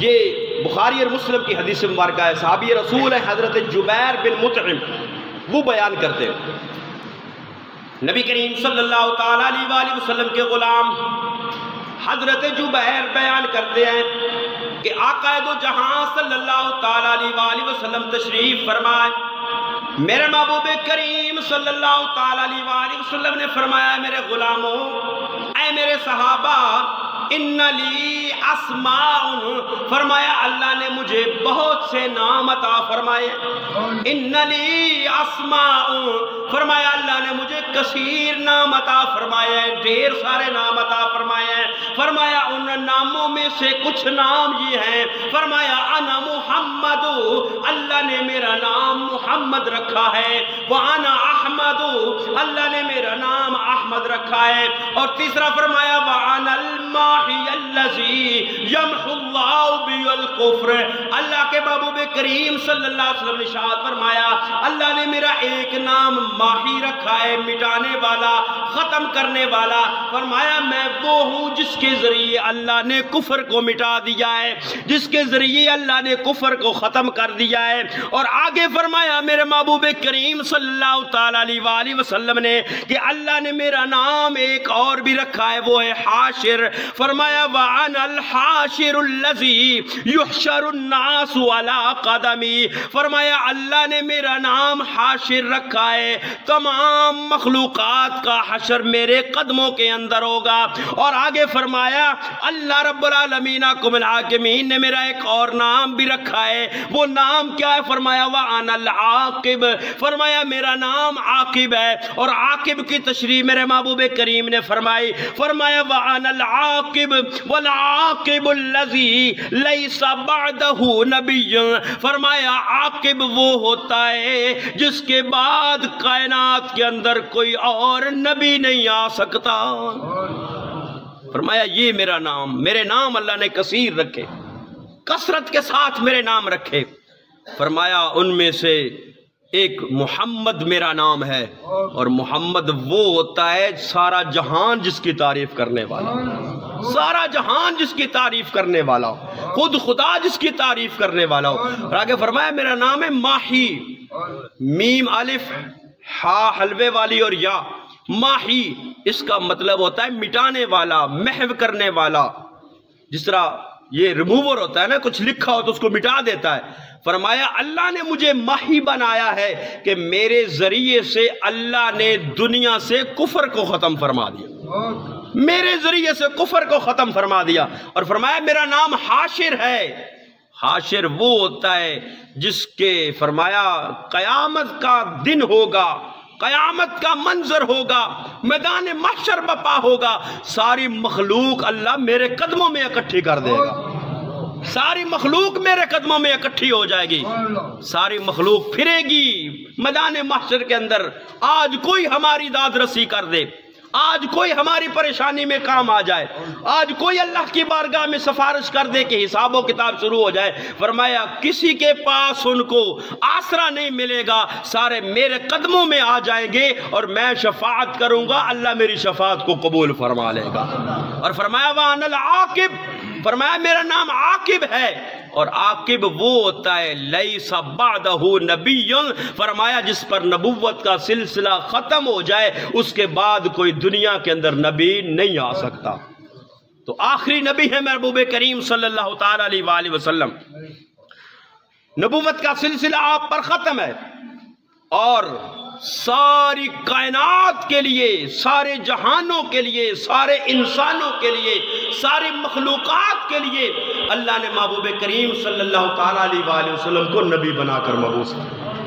یہ بخاری اور مسلم کی حدیث مبارکہ ہے، صحابی رسول ہے حضرت جبیر بن مطعم، وہ بیان کرتے ہیں نبی کریم صلی اللہ تعالیٰ علیہ وآلہ وسلم کے غلام حضرت جبیر بیان کرتے ہیں کہ آقا دو جہاں صلی اللہ تعالیٰ علیہ وآلہ وسلم تشریف فرمائے، میرے محبوب کریم صلی اللہ تعالیٰ علیہ وآلہ وسلم نے فرمایا میرے غلاموں، اے میرے صحابہ، ان لی اسماء، فرمایا اللہ نے مجھے بہت سے نام عطا فرمائے، ان لی اسماء، فرمایا اللہ نے مجھے کثیر نام عطا فرمائے، ڈھیر سارے نام عطا فرمائے، فرمایا ان ناموں میں سے کچھ نام یہ ہیں، فرمایا انا محمد، اللہ نے میرا نام محمد رکھا ہے، وانا احمد، اللہ نے میرا نام احمد رکھا ہے، اور تیسرا فرمایا وانا الماحی الذی یمحو اللہ بی الکفر، اللہ کے محبوب کریم صلی اللہ علیہ وسلم نے ارشاد فرمایا اللہ نے میرا ایک نام ماحی رکھا ہے، مٹانے والا، ختم کرنے والا، فرمایا میں وہ ہوں جس کے ذریعے اللہ نے کفر کو مٹا دیا ہے، جس کے ذریعے اللہ نے کفر کو ختم کر دیا ہے، اور آگے فرمایا میرے محبوب کریم صلی اللہ تعالیٰ علیہ وآلہ وسلم نے کہ اللہ نے میرا نام ایک اور بھی رکھا ہے، وہ ہے حاشر، فرمایا وَأَنَا الْحَاشِرُ الَّذِي يُحْشَرُ النَّاسُ عَلَىٰ قَدَمِي، فرمایا اللہ نے میرا نام حاشر رکھا ہے، تمام مخلوقات کا حشر میرے قدموں کے اندر ہوگا، اور آگے فرمایا اللہ رب العالمین الحاکمین نے میرا ایک اور نام بھی رکھا ہے، وہ نام کیا ہے؟ فرمایا وَأَنَا الْعَاقِبُ، فرمایا میرا نام عاقب ہے، اور عاقب کی تشریح میرے محبوب کریم نے فرمائی، فرمایا وَأَنَا الْعَاقِبُ وَالْعَاقِبُ الَّذِي لَيْسَ بَعْدَهُ نَبِيٌّ، فرمایا عاقب وہ ہوتا ہے جس کے بعد کائنات کے اندر کوئی اور نبی نہیں آ سکتا، فرمایا یہ میرا نام، میرے نام اللہ نے کثیر رکھے، کثرت کے ساتھ میرے نام رکھے، فرمایا ان میں سے ایک محمد میرا نام ہے، اور محمد وہ ہوتا ہے سارا جہان جس کی تعریف کرنے والا، سارا جہان جس کی تعریف کرنے والا ہو، خود خدا جس کی تعریف کرنے والا ہو، اور آگے فرمایا میرا نام ہے ماحی، میم الف ہا حلوے والی اور یا، ماحی اس کا مطلب ہوتا ہے مٹانے والا، محو کرنے والا، جس طرح یہ ریموور ہوتا ہے نا، کچھ لکھا ہو تو اس کو مٹا دیتا ہے، فرمایا اللہ نے مجھے ماحی بنایا ہے کہ میرے ذریعے سے اللہ نے دنیا سے کفر کو ختم فرما دیا، میرے ذریعے سے کفر کو ختم فرما دیا، اور فرمایا میرا نام حاشر ہے، حاشر وہ ہوتا ہے جس کے فرمایا قیامت کا دن ہوگا، قیامت کا منظر ہوگا، میدان محشر بپا ہوگا، ساری مخلوق اللہ میرے قدموں میں اکٹھی کر دے گا، ساری مخلوق میرے قدموں میں اکٹھی ہو جائے گی، ساری مخلوق پھرے گی میدان محشر کے اندر، آج کوئی ہماری داد رسی کر دے، آج کوئی ہماری پریشانی میں کام آ جائے، آج کوئی اللہ کی بارگاہ میں سفارش کر دے کہ حساب و کتاب شروع ہو جائے، فرمایا کسی کے پاس ان کو آسرا نہیں ملے گا، سارے میرے قدموں میں آ جائیں گے، اور میں شفاعت کروں گا، اللہ میری شفاعت کو قبول فرما لے گا، اور فرمایا وَأَنَا الْعَاقِبُ، فرمایا میرا نام عاقب ہے، اور عاقب وہ ہوتا ہے لیس بعدہ نبی، فرمایا جس پر نبوت کا سلسلہ ختم ہو جائے اس کے بعد کوئی دنیا کے اندر نبی نہیں آ سکتا، تو آخری نبی ہے محبوب کریم صلی اللہ تعالیٰ علیہ وآلہ وسلم، نبوت کا سلسلہ آپ پر ختم ہے، اور ساری کائنات کے لیے، سارے جہانوں کے لیے، سارے انسانوں کے لیے، ساری مخلوقات کے لیے اللہ نے محبوب کریم صلی اللہ تعالیٰ علیہ وآلہ وسلم کو نبی بنا کر مبعوث کیا،